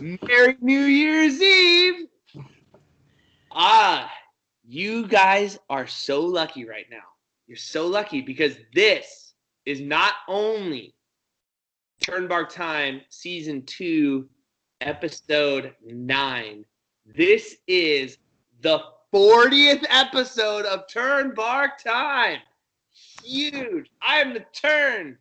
Merry New Year's Eve! You guys are so lucky right now. You're so lucky because this is not only Turnbark Time Season 2, Episode 9. This is the 40th episode of Turnbark Time. Huge. I'm the Turn.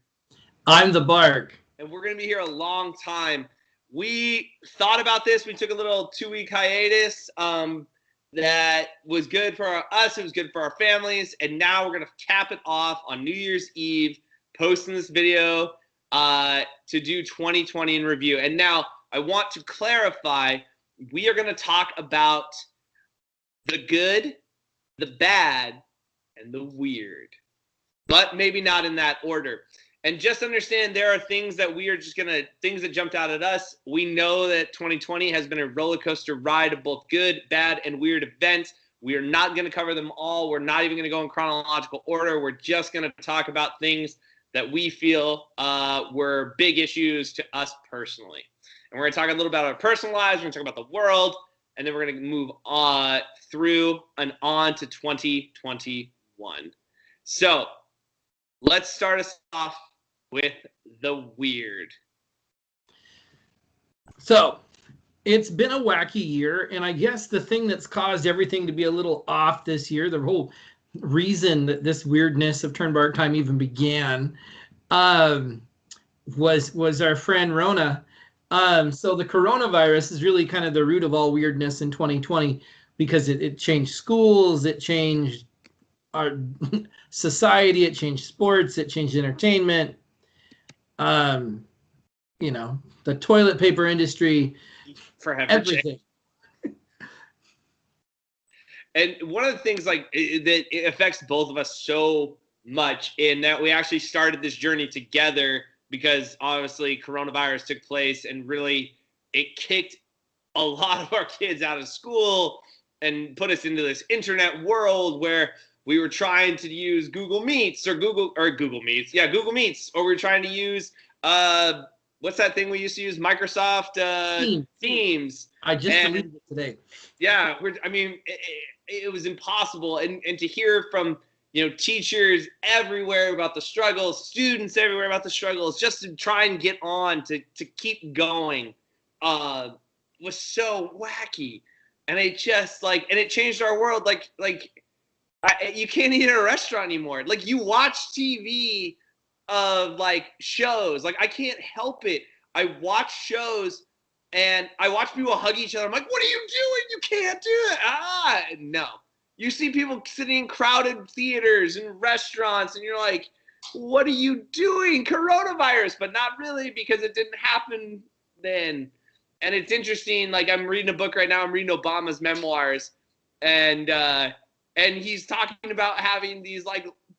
I'm the Bark. And we're going to be here a long time. We thought about this. We took a little 2-week hiatus. That was good for us. It was good for our families. And now we're going to cap it off on New Year's Eve, posting this video to do 2020 in review. And now I want to clarify, we are going to talk about the good, the bad, and the weird. But maybe not in that order. And just understand there are things that we are just going to, things that jumped out at us. We know that 2020 has been a roller coaster ride of both good, bad, and weird events. We are not going to cover them all. We're not even going to go in chronological order. We're just going to talk about things that we feel were big issues to us personally. And we're going to talk a little about our personal lives. We're going to talk about the world. And then we're going to move on through and on to 2021. So let's start us off with the weird. So it's been a wacky year, and I guess the thing that's caused everything to be a little off this year, the whole reason that this weirdness of Turnbark Time even began, was our friend Rona. So the coronavirus is really kind of the root of all weirdness in 2020 because it changed schools, it changed our society, it changed sports, it changed entertainment. The toilet paper industry, for everything. And one of the things that it affects both of us so much in that we actually started this journey together because obviously coronavirus took place and really it kicked a lot of our kids out of school and put us into this internet world where we were trying to use Google Meets or Google Meets. Yeah, Google Meets. Or we were trying to use, what's that thing we used to use? Microsoft Teams. I just deleted it today. Yeah, it was impossible. And to hear from, teachers everywhere about the struggles, students everywhere about the struggles, just to try and get on, to keep going, was so wacky. And it just, and it changed our world, you can't eat at a restaurant anymore. You watch TV of shows. I can't help it. I watch shows and I watch people hug each other. I'm like, what are you doing? You can't do it. No. You see people sitting in crowded theaters and restaurants and you're like, what are you doing? Coronavirus, but not really because it didn't happen then. And it's interesting. I'm reading a book right now. I'm reading Obama's memoirs and he's talking about having these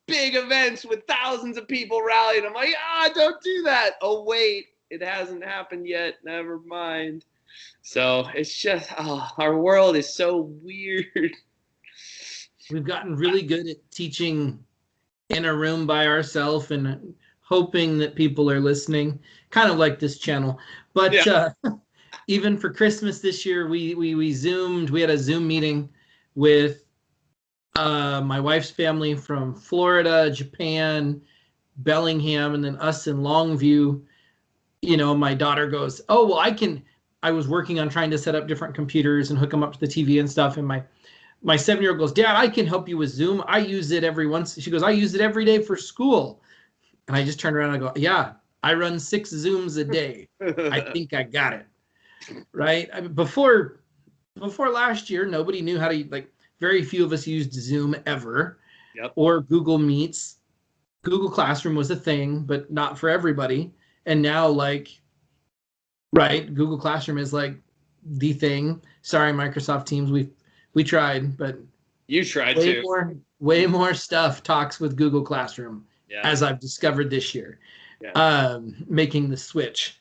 big events with thousands of people rallying. I'm like, don't do that. Oh, wait, it hasn't happened yet. Never mind. So it's just, our world is so weird. We've gotten really good at teaching in a room by ourselves and hoping that people are listening, kind of like this channel. But yeah. Even for Christmas this year, we Zoomed. We had a Zoom meeting with my wife's family from Florida, Japan, Bellingham, and then us in Longview. My daughter goes, oh, well, I was working on trying to set up different computers and hook them up to the TV and stuff. And my 7-year-old goes, Dad, I can help you with Zoom. I use it every once. She goes, I use it every day for school. And I just turned around and I go, yeah, I run 6 Zooms a day. I think I got it. Right? Before last year, nobody knew how to, very few of us used Zoom ever. Yep. Or Google Meets. Google Classroom was a thing, but not for everybody. And now, Google Classroom is the thing. Sorry, Microsoft Teams, we tried, but you tried way more stuff talks with Google Classroom, as I've discovered this year. Yeah. Making the switch.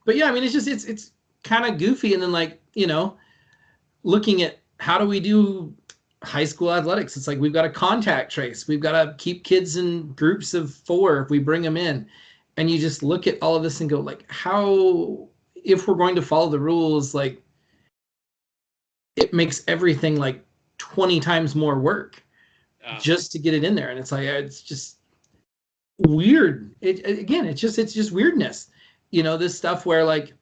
But yeah, it's kind of goofy, and then looking at how do we do high school athletics? It's we've got to contact trace. We've got to keep kids in groups of 4 if we bring them in. And you just look at all of this and go how if we're going to follow the rules, like it makes everything like 20 times more work just to get it in there. And it's like, it's just weird. It's just weirdness. This stuff where like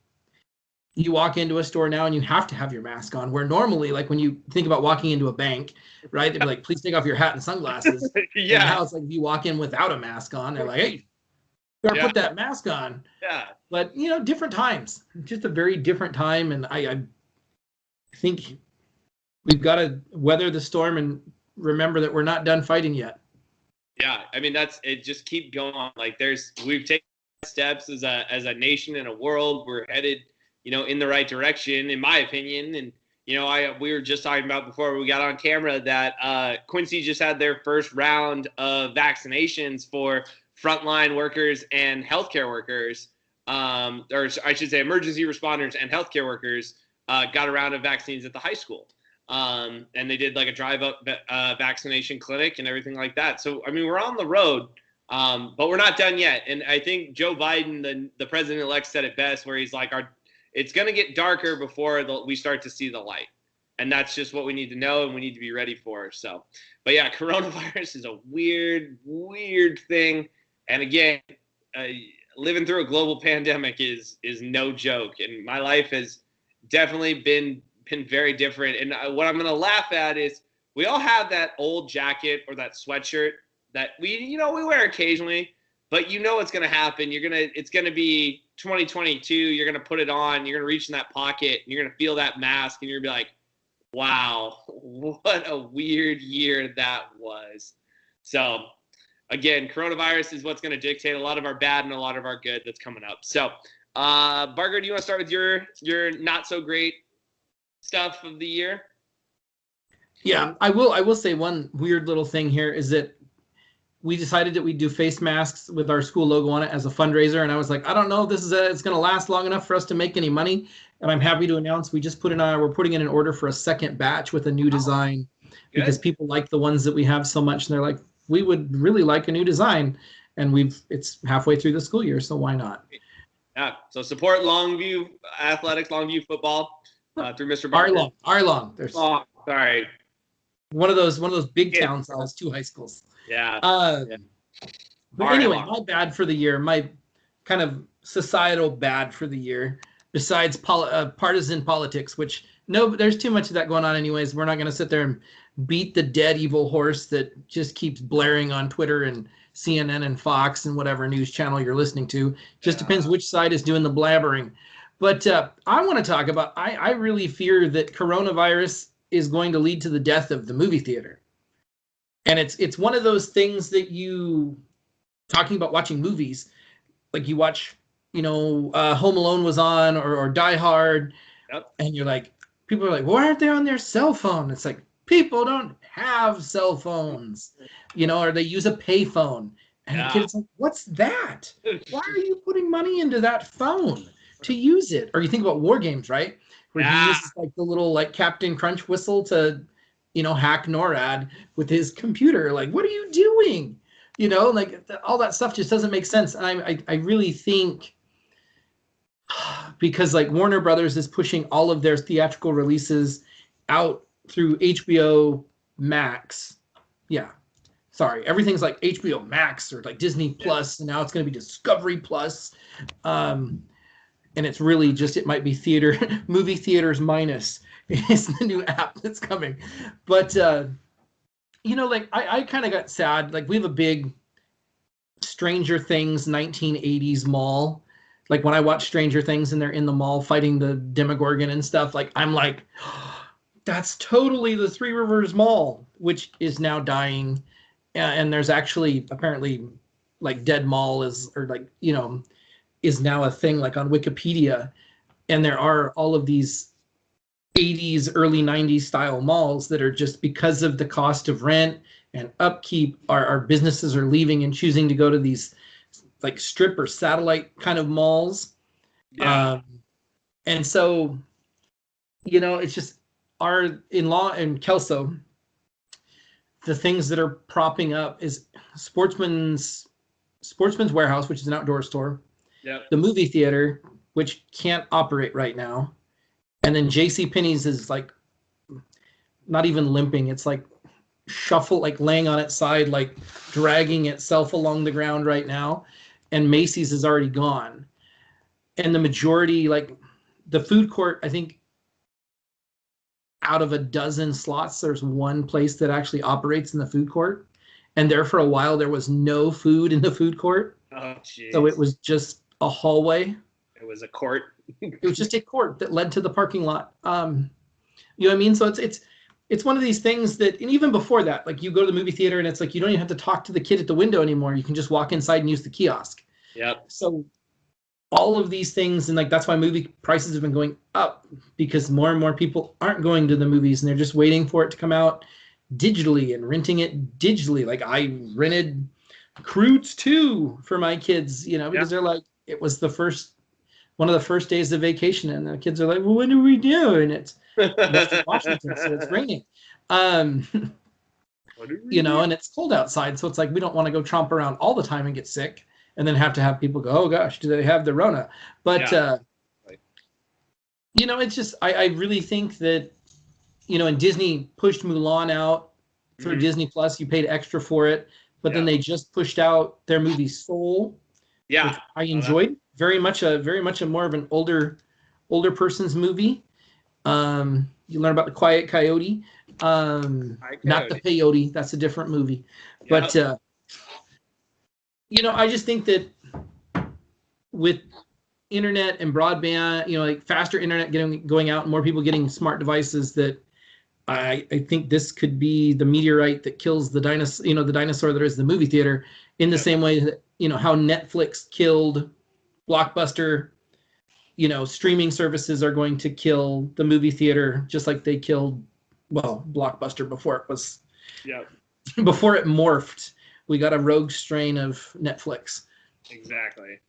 you walk into a store now and you have to have your mask on, where normally, like when you think about walking into a bank, right, they'd be like, please take off your hat and sunglasses. Yeah. And now it's like if you walk in without a mask on, they're like, hey, you gotta put that mask on. Yeah. But different times, just a very different time. And I think we've got to weather the storm and remember that we're not done fighting yet. Yeah, I mean it. Just keep going on. Like we've taken steps as a nation and a world. We're headed, in the right direction, in my opinion. And we were just talking about before we got on camera that Quincy just had their first round of vaccinations for frontline workers and healthcare workers, or I should say, emergency responders and healthcare workers. Got a round of vaccines at the high school. And they did like a drive-up vaccination clinic and everything like that. So, I mean, we're on the road, but we're not done yet. And I think Joe Biden, the president-elect, said it best, where he's like, it's going to get darker before we start to see the light. And that's just what we need to know and we need to be ready for. So, but yeah, coronavirus is a weird, weird thing. And again, living through a global pandemic is no joke. And my life has definitely been very different. And what I'm going to laugh at is we all have that old jacket or that sweatshirt that we wear occasionally, but what's going to happen. It's going to be 2022. You're going to put it on. You're going to reach in that pocket. And you're going to feel that mask and you're going to be like, wow, what a weird year that was. So again, coronavirus is what's going to dictate a lot of our bad and a lot of our good that's coming up. So Barger, do you want to start with your not so great stuff of the year? Yeah, I will say one weird little thing here is that we decided that we'd do face masks with our school logo on it as a fundraiser, and I was like, I don't know if it's going to last long enough for us to make any money, and I'm happy to announce we're putting in an order for a second batch with a new design because people like the ones that we have so much, and they're like, we would really like a new design, and it's halfway through the school year, so why not? Yeah, so support Longview Athletics, Longview football. Through Mr. Barker. Arlong. There's sorry. One of those big towns that has two high schools. Yeah. But anyway, my bad for the year, my kind of societal bad for the year, besides partisan politics, which there's too much of that going on anyways. We're not going to sit there and beat the dead evil horse that just keeps blaring on Twitter and CNN and Fox and whatever news channel you're listening to. Just depends which side is doing the blabbering. But I want to talk about, I really fear that coronavirus is going to lead to the death of the movie theater. And it's one of those things that talking about watching movies, like you watch, Home Alone was on or Die Hard, and you're like, people are like, why aren't they on their cell phone? It's like, people don't have cell phones, or they use a pay phone. And the kid's like, what's that? Why are you putting money into that phone to use it? Or you think about war games, right? Where he uses like the little like Captain Crunch whistle to, hack NORAD with his computer. Like, what are you doing? Like all that stuff just doesn't make sense. And I really think because like Warner Brothers is pushing all of their theatrical releases out through HBO Max. Yeah. Sorry, everything's like HBO Max or like Disney Plus, and now it's going to be Discovery Plus. And it's really just, it might be movie theaters minus is the new app that's coming. But, like I kind of got sad. Like we have a big Stranger Things 1980s mall. Like when I watch Stranger Things and they're in the mall fighting the Demogorgon and stuff, like I'm like, that's totally the Three Rivers Mall, which is now dying. And there's actually apparently like Dead Mall is now a thing like on Wikipedia. And there are all of these 80s, early 90s style malls that are just because of the cost of rent and upkeep, our businesses are leaving and choosing to go to these like strip or satellite kind of malls. Yeah. And so, it's just our in-law in Kelso, the things that are propping up is Sportsman's Warehouse, which is an outdoor store. Yep. The movie theater, which can't operate right now. And then JCPenney's is like not even limping. It's like shuffle, like laying on its side, like dragging itself along the ground right now. And Macy's is already gone. And the majority, like the food court, I think out of a dozen slots, there's one place that actually operates in the food court. And there for a while, there was no food in the food court. Oh, geez. So it was just a hallway. It was a court. It was just a court that led to the parking lot. You know what I mean? So it's one of these things that, and even before that, like you go to the movie theater and it's like you don't even have to talk to the kid at the window anymore. You can just walk inside and use the kiosk. Yep. So all of these things, and like that's why movie prices have been going up, because more and more people aren't going to the movies and they're just waiting for it to come out digitally and renting it digitally. Like I rented Croods 2 for my kids, you know, because they're like, it was one of the first days of vacation, and the kids are like, well, what do we do? And it's Western Washington, so it's raining. You know, and it's cold outside, so it's like we don't want to go tromp around all the time and get sick and then have to have people go, oh gosh, do they have the Rona? But you know, it's just I really think that, you know, and Disney pushed Mulan out through Disney Plus. You paid extra for it, but then they just pushed out their movie Soul, which I enjoyed. Very much a more of an older person's movie. You learn about the Quiet Coyote, not the peyote. That's a different movie. But you know, I just think that with internet and broadband, you know, like faster internet going out and more people getting smart devices, that I think this could be the meteorite that kills the dinosaur, you know, the dinosaur that is the movie theater, in the same way that, you know, how Netflix killed Blockbuster, you know, streaming services are going to kill the movie theater, just like they killed, well, Blockbuster before it was, before it morphed. We got a rogue strain of Netflix. Exactly.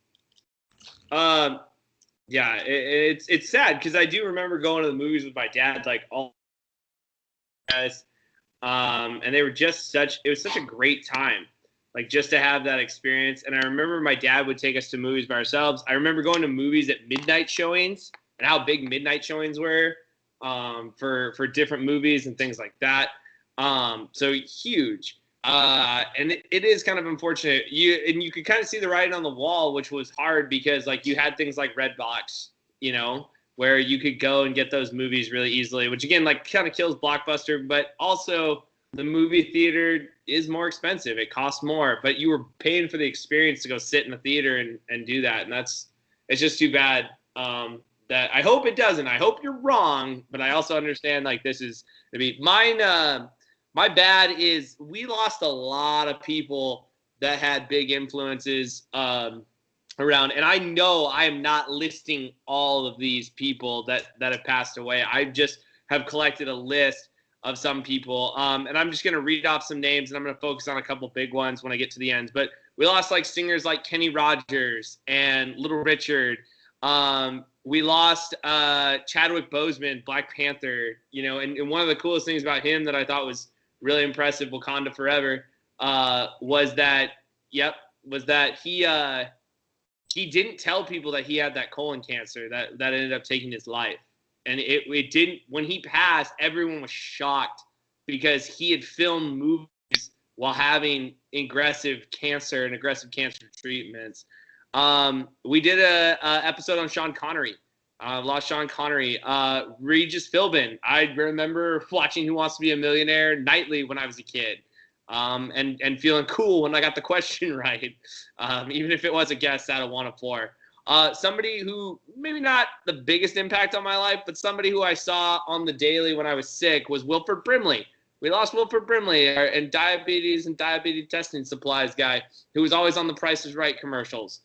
Yeah, it's sad because I do remember going to the movies with my dad, like all guys, and they were just it was such a great time, like just to have that experience. And I remember my dad would take us to movies by ourselves. I remember going to movies at midnight showings and how big midnight showings were for different movies and things like that. So huge. And it is kind of unfortunate. You could kind of see the writing on the wall, which was hard because like you had things like Redbox, you know, where you could go and get those movies really easily, which again, like kind of kills Blockbuster, but also the movie theater is more expensive. It costs more, but you were paying for the experience to go sit in the theater and do that. And it's just too bad. That I hope it doesn't. I hope you're wrong, but I also understand like this is to be mine. My bad is we lost a lot of people that had big influences around. And I know I am not listing all of these people that have passed away. I just have collected a list of some people. And I'm just going to read off some names, and I'm going to focus on a couple big ones when I get to the ends. But we lost like singers like Kenny Rogers and Little Richard. We lost Chadwick Boseman, Black Panther, you know, and one of the coolest things about him that I thought was really impressive, Wakanda Forever, was that he didn't tell people that he had that colon cancer that ended up taking his life. And it didn't, when he passed, everyone was shocked because he had filmed movies while having aggressive cancer treatments. We did a episode on Sean Connery. Lost Sean Connery. Regis Philbin. I remember watching Who Wants to Be a Millionaire nightly when I was a kid, and feeling cool when I got the question right, even if it was a guess out of 1 of 4. Somebody who maybe not the biggest impact on my life, but somebody who I saw on the daily when I was sick was Wilford Brimley. We lost Wilford Brimley, and diabetes testing supplies guy who was always on the Price is Right commercials.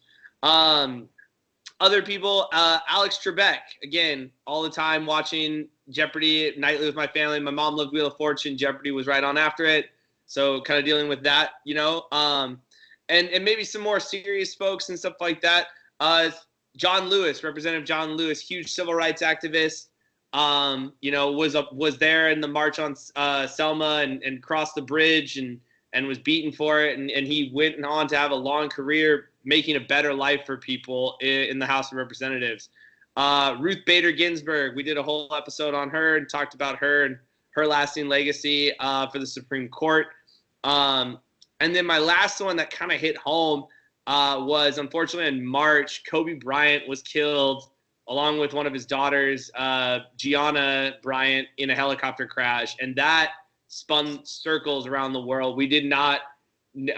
Other people, Alex Trebek, again, all the time watching Jeopardy nightly with my family. My mom loved Wheel of Fortune. Jeopardy was right on after it. So kind of dealing with that, you know. And maybe some more serious folks and stuff like that. John Lewis, Representative John Lewis, huge civil rights activist, you know, was there in the march on Selma and crossed the bridge and was beaten for it. And he went on to have a long career making a better life for people in the House of Representatives. Ruth Bader Ginsburg, we did a whole episode on her and talked about her and her lasting legacy for the Supreme Court. And then my last one that kind of hit home was, unfortunately, in March, Kobe Bryant was killed along with one of his daughters, Gianna Bryant, in a helicopter crash. And that spun circles around the world. We did not,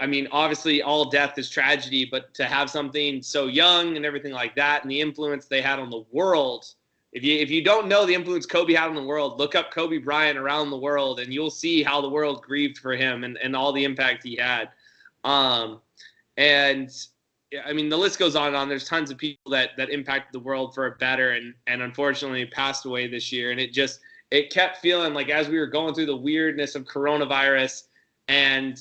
I mean, obviously all death is tragedy, but to have something so young and everything like that and the influence they had on the world, if you don't know the influence Kobe had on the world, look up Kobe Bryant around the world and you'll see how the world grieved for him and all the impact he had. And I mean, the list goes on and on. There's tons of people that impacted the world for a better and unfortunately passed away this year. And it kept feeling like, as we were going through the weirdness of coronavirus and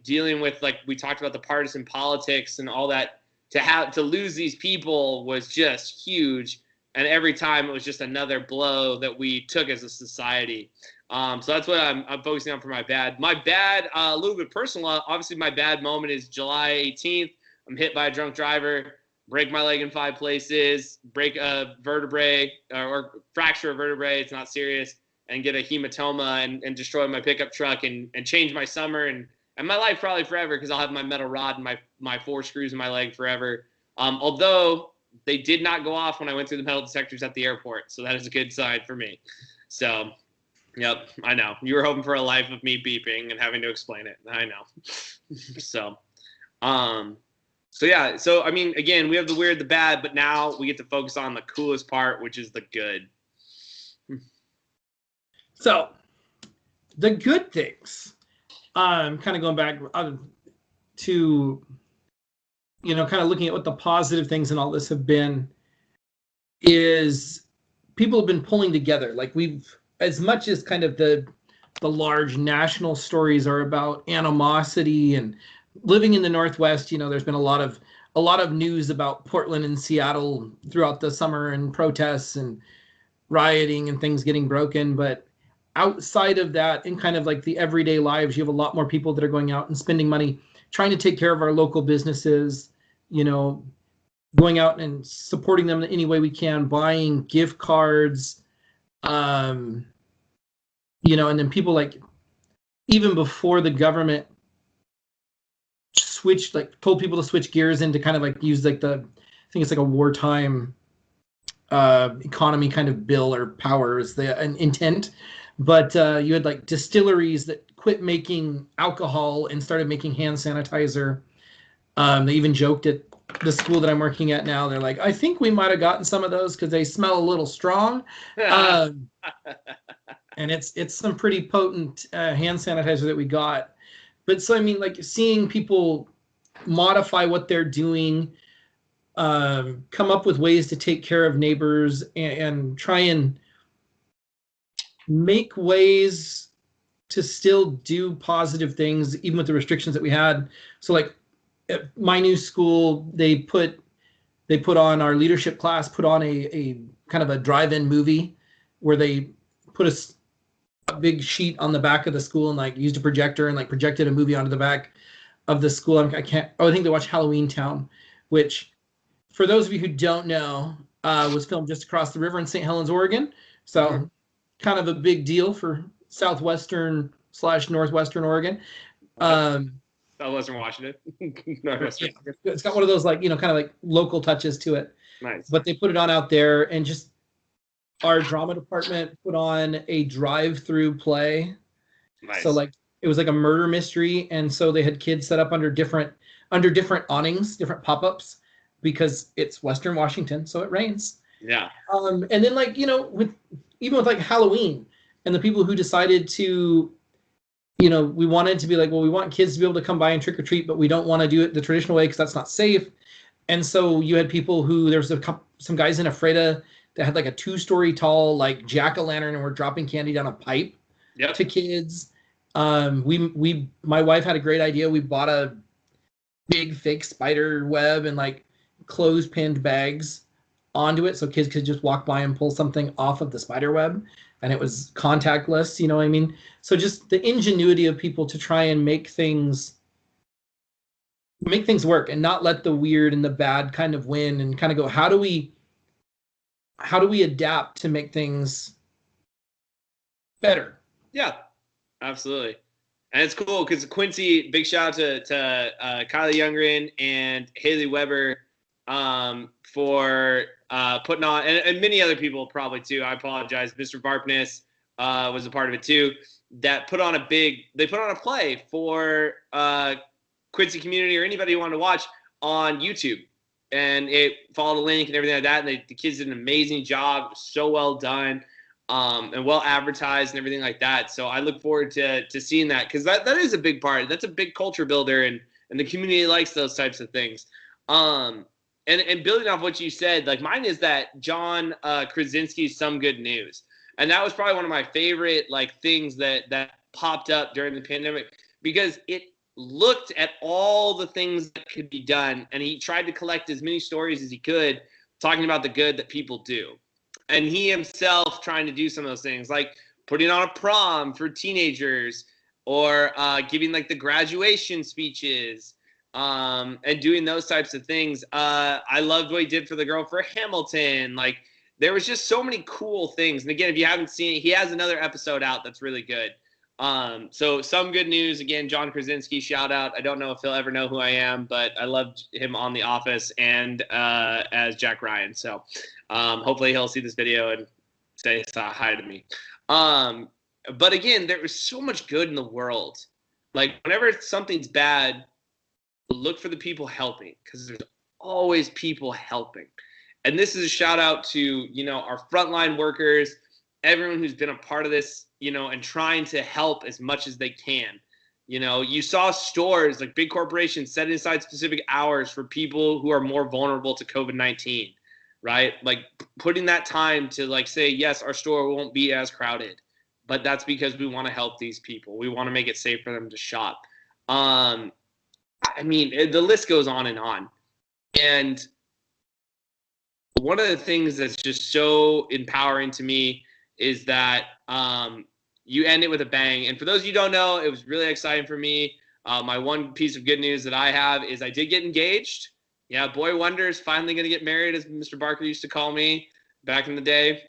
dealing with, like we talked about, the partisan politics and all that, to lose these people was just huge. And every time it was just another blow that we took as a society. So that's what I'm focusing on for my bad. My bad, a little bit personal. Obviously, my bad moment is July 18th. I'm hit by a drunk driver, break my leg in 5 places, break a vertebrae or fracture a vertebrae. It's not serious, and get a hematoma and destroy my pickup truck and change my summer and my life probably forever, because I'll have my metal rod and my 4 screws in my leg forever. Although they did not go off when I went through the metal detectors at the airport, so that is a good sign for me. So, yep, I know. You were hoping for a life of me beeping and having to explain it. I know. So yeah, so I mean, again, we have the weird, the bad, but now we get to focus on the coolest part, which is the good. So, the good things, kind of going back to, kind of looking at what the positive things in all this have been, is people have been pulling together. Like, we've, as much as kind of the large national stories are about animosity and living in the Northwest, there's been a lot of news about Portland and Seattle throughout the summer and protests and rioting and things getting broken. But outside of that, in kind of like the everyday lives, you have a lot more people that are going out and spending money, trying to take care of our local businesses, going out and supporting them in any way we can, buying gift cards, and then people, like, even before the government told people to switch gears and to kind of like use like I think it's like a wartime economy kind of bill or power is an intent. But you had like distilleries that quit making alcohol and started making hand sanitizer. They even joked at the school that I'm working at now. They're like, I think we might have gotten some of those because they smell a little strong. And it's some pretty potent hand sanitizer that we got. But so, I mean, like, seeing people modify what they're doing, come up with ways to take care of neighbors and try and make ways to still do positive things, even with the restrictions that we had. So, like, at my new school, they put on, our leadership class put on a kind of a drive-in movie where they put a big sheet on the back of the school and like used a projector and like projected a movie onto the back of the school. I think they watched Halloween Town, which, for those of you who don't know, was filmed just across the river in St. Helens, Oregon. So kind of a big deal for southwestern/northwestern Oregon. Southwestern Washington. Northwestern. Yeah, it's got one of those, like, kind of like local touches to it. Nice. But they put it on out there, and just our drama department put on a drive-through play. Nice. So, like, it was like a murder mystery, and so they had kids set up under different awnings, different pop-ups, because it's Western Washington, so it rains. Yeah. And then, like, with like Halloween, and the people who decided to, we wanted to be like, well, we want kids to be able to come by and trick or treat, but we don't want to do it the traditional way because that's not safe. And so you had people who, there was some guys in Ephrata that had like a 2-story tall, like, jack-o'-lantern, and were dropping candy down a pipe to kids. My wife had a great idea. We bought a big fake spider web and like clothes-pinned bags onto it so kids could just walk by and pull something off of the spider web, and it was contactless. You know what I mean? So just the ingenuity of people to try and make things make things work and not let the weird and the bad kind of win, and kind of go, how do we adapt to make things better? Yeah, absolutely. And it's cool because Quincy, big shout out to Kylie Youngren and Haley Weber for putting on, and many other people probably too. I apologize. Mr. Barpness was a part of it too. They put on a play for Quincy community or anybody who wanted to watch on YouTube. And it followed a link and everything like that. And the kids did an amazing job. It was so well done. And well advertised and everything like that. So I look forward to seeing that, because that is a big part. That's a big culture builder, and the community likes those types of things. And building off what you said, like mine is that John Krasinski's Some Good News. And that was probably one of my favorite like things that popped up during the pandemic, because it looked at all the things that could be done, and he tried to collect as many stories as he could talking about the good that people do. And he himself trying to do some of those things, like putting on a prom for teenagers, or giving like the graduation speeches, and doing those types of things. I loved what he did for the girl for Hamilton. Like, there was just so many cool things. And again, if you haven't seen it, he has another episode out that's really good. So Some Good News, again, John Krasinski, shout out. I don't know if he'll ever know who I am, but I loved him on The Office and as Jack Ryan. So hopefully he'll see this video and say hi to me. But again, there is so much good in the world. Like, whenever something's bad, look for the people helping, because there's always people helping. And this is a shout out to, our frontline workers, everyone who's been a part of this, and trying to help as much as they can. You saw stores, like big corporations, setting aside specific hours for people who are more vulnerable to COVID-19, right? Like, putting that time to like say, yes, our store won't be as crowded, but that's because we want to help these people. We want to make it safe for them to shop. I mean, the list goes on and on. And one of the things that's just so empowering to me is that you end it with a bang. And for those of you who don't know, it was really exciting for me. My one piece of good news that I have is I did get engaged. Yeah, boy wonder is finally going to get married, as Mr. Barker used to call me back in the day.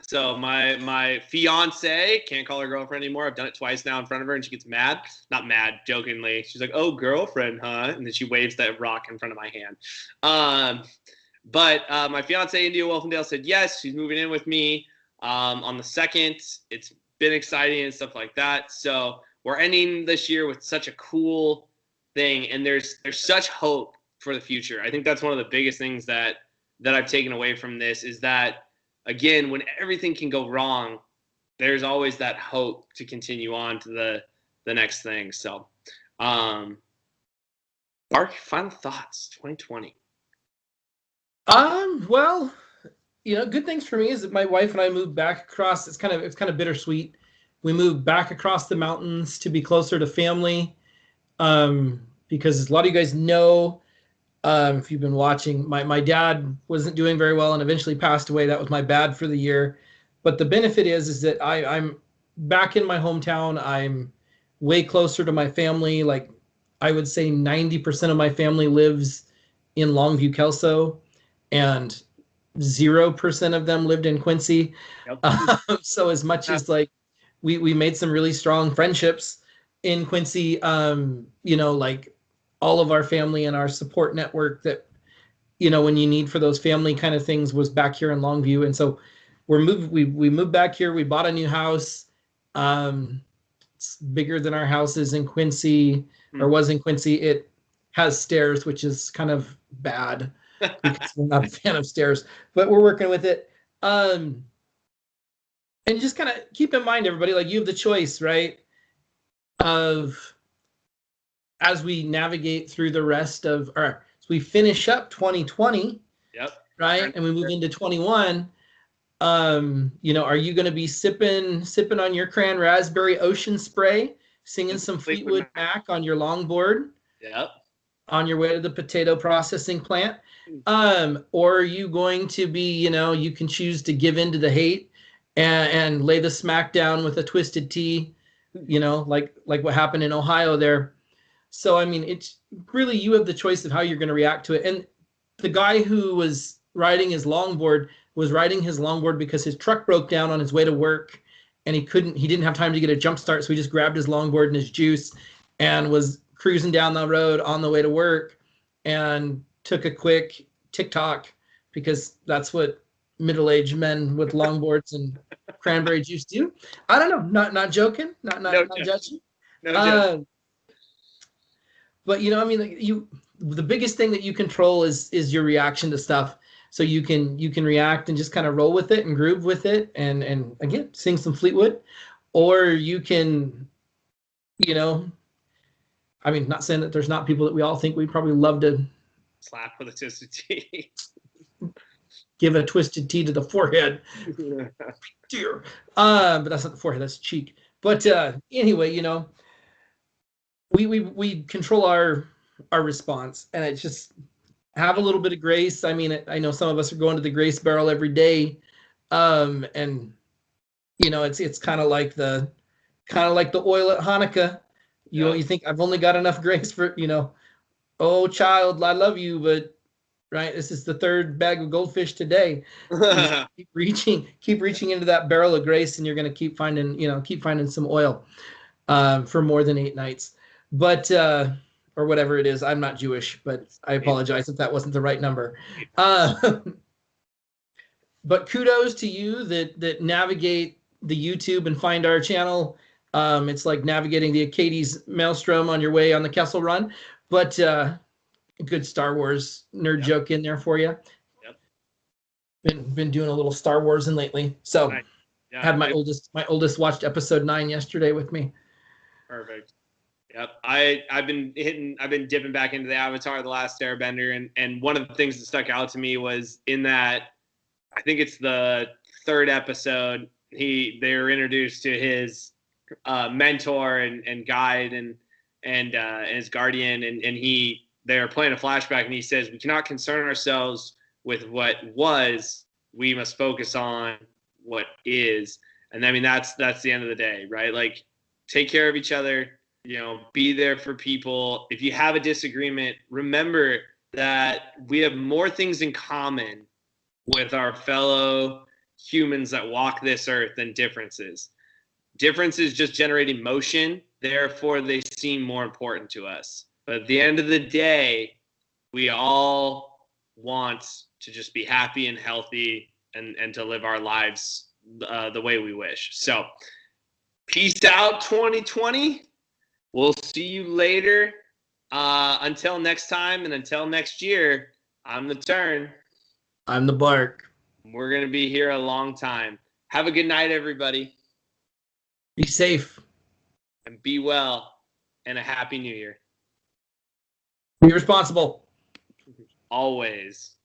So my fiance, can't call her girlfriend anymore. I've done it twice now in front of her, and she gets mad. Not mad, jokingly. She's like, "Oh, girlfriend, huh?" And then she waves that rock in front of my hand. But my fiance, India Wolfendale, said yes. She's moving in with me on the 2nd. It's been exciting and stuff like that. So we're ending this year with such a cool thing, and there's such hope for the future. I think that's one of the biggest things that I've taken away from this, is that, again, when everything can go wrong, there's always that hope to continue on to the next thing. So, Mark, final thoughts, 2020. Well, good things for me is that my wife and I moved back across. It's kind of bittersweet. We moved back across the mountains to be closer to family, because as a lot of you guys know, if you've been watching, my dad wasn't doing very well and eventually passed away. That was my bad for the year. But the benefit is that I'm back in my hometown. I'm way closer to my family. Like, I would say 90% of my family lives in Longview, Kelso, and 0% of them lived in Quincy. Yep. So as much as like we made some really strong friendships in Quincy, like all of our family and our support network that, when you need for those family kind of things was back here in Longview. And so we moved back here. We bought a new house. It's bigger than our houses in Quincy, or was in Quincy. It has stairs, which is kind of bad because we're not a fan of stairs, but we're working with it. And just kind of keep in mind, everybody, like, you have the choice, right? Of, as we navigate through the rest of, or as we finish up 2020, yep, right, and we move into 21, are you going to be sipping on your cran raspberry ocean spray, singing some Fleetwood Mac on your longboard, yep, on your way to the potato processing plant? Or are you going to be, you can choose to give in to the hate and lay the smack down with a twisted tea, like what happened in Ohio there. So, I mean, it's really, you have the choice of how you're going to react to it. And the guy who was riding his longboard was riding his longboard because his truck broke down on his way to work, and he didn't have time to get a jump start. So he just grabbed his longboard and his juice and was cruising down the road on the way to work and took a quick TikTok, because that's what middle-aged men with longboards and cranberry juice do. I don't know. Not joking. Not judging. No judging. But I mean, the biggest thing that you control is your reaction to stuff. So you can react and just kind of roll with it and groove with it, and again, sing some Fleetwood, or you can, I mean, not saying that there's not people that we all think we'd probably love to slap with a twisted tea. Give a twisted tea to the forehead. Dear. But that's not the forehead, that's the cheek. But anyway, we control our response, and it's just have a little bit of grace. I mean, I know some of us are going to the grace barrel every day, and it's kind of like the oil at Hanukkah. You think I've only got enough grace for, oh child, I love you, but right, this is the third bag of goldfish today. keep reaching into that barrel of grace, and you're going to keep finding some oil for more than 8 nights. But or whatever it is. I'm not Jewish, but I apologize if that wasn't the right number. But kudos to you that navigate the YouTube and find our channel. It's like navigating the Acades maelstrom on your way on the Kessel Run. But good Star Wars nerd joke in there for you. Yep. Been doing a little Star Wars lately. So had my oldest watched episode 9 yesterday with me. Perfect. Yep, I've been dipping back into the Avatar: The Last Airbender, and one of the things that stuck out to me was in that, I think it's the 3rd episode, they were introduced to his mentor and guide and his guardian, and they're playing a flashback, and he says, we cannot concern ourselves with what was, we must focus on what is. And I mean, that's the end of the day, right? Like, take care of each other. Be there for people. If you have a disagreement, remember that we have more things in common with our fellow humans that walk this earth than differences. Differences just generate emotion, therefore they seem more important to us. But at the end of the day, we all want to just be happy and healthy and to live our lives the way we wish. So, peace out, 2020. We'll see you later. Until next time and until next year, I'm the Turn. I'm the Bark. We're going to be here a long time. Have a good night, everybody. Be safe. And be well. And a happy new year. Be responsible. Always.